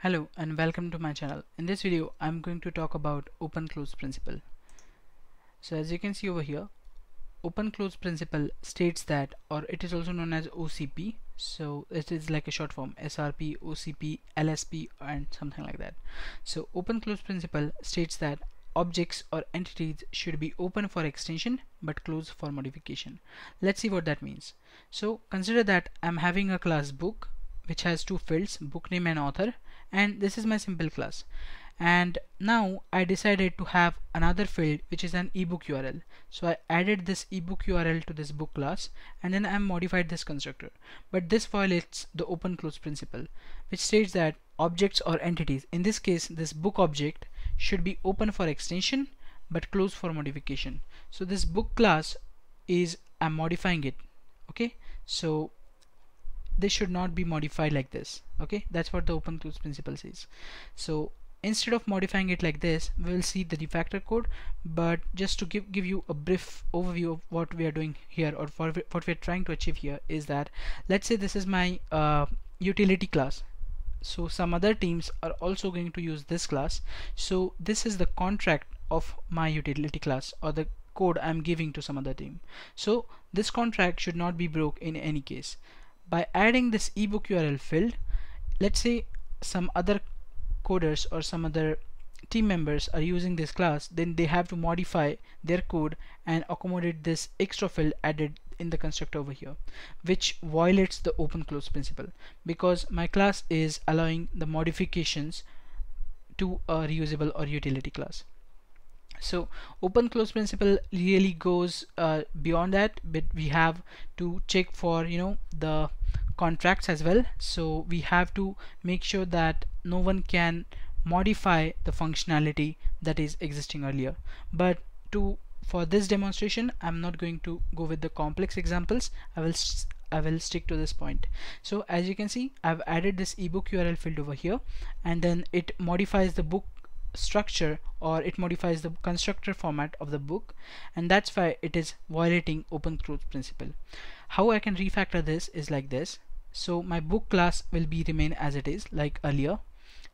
Hello and welcome to my channel. In this video I'm going to talk about open close principle. So as you can see over here, open close principle states that, or it is also known as OCP, so it is like a short form, SRP, OCP, LSP and something like that. So open close principle states that objects or entities should be open for extension but closed for modification. Let's see what that means. So consider that I'm having a class book which has two fields, book name and author, and this is my simple class. And now I decided to have another field which is an ebook URL. So I added this ebook URL to this book class, and then I modified this constructor. But this violates the open close principle, which states that objects or entities, in this case this book object, should be open for extension but closed for modification. So this book class is, I'm modifying it. Okay, so this should not be modified like this. Okay, that's what the open close principle says. So instead of modifying it like this, we will see the refactor code, but just to give you a brief overview of what we are doing here, or for what we're trying to achieve here, is that let's say this is my utility class. So some other teams are also going to use this class. So this is the contract of my utility class, or the code I'm giving to some other team. So this contract should not be broke in any case. By adding this ebook URL field, let's say some other coders or some other team members are using this class, then they have to modify their code and accommodate this extra field added in the constructor over here, which violates the open close principle, because my class is allowing the modifications to a reusable or utility class. So open close principle really goes beyond that, but we have to check for the contracts as well. So we have to make sure that no one can modify the functionality that is existing earlier. But for this demonstration, I'm not going to go with the complex examples. I will stick to this point. So as you can see, I've added this ebook URL field over here, and then it modifies the book structure, or it modifies the constructor format of the book, and that's why it is violating open close principle. How I can refactor this is like this. So my book class will be remain as it is like earlier,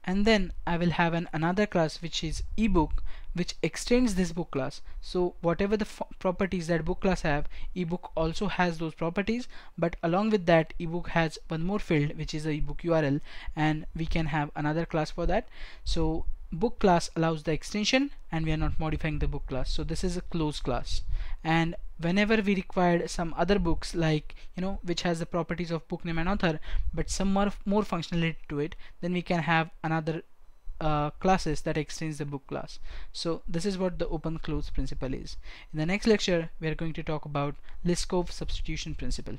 and then I will have another class which is ebook, which extends this book class. So whatever the properties that book class have, ebook also has those properties, but along with that, ebook has one more field which is the ebook URL, and we can have another class for that. So book class allows the extension, and we are not modifying the book class. So this is a closed class, and whenever we required some other books, like which has the properties of book name and author but some more functionality to it, then we can have another classes that extends the book class. So this is what the open close principle is. In the next lecture, we are going to talk about Liskov substitution principle.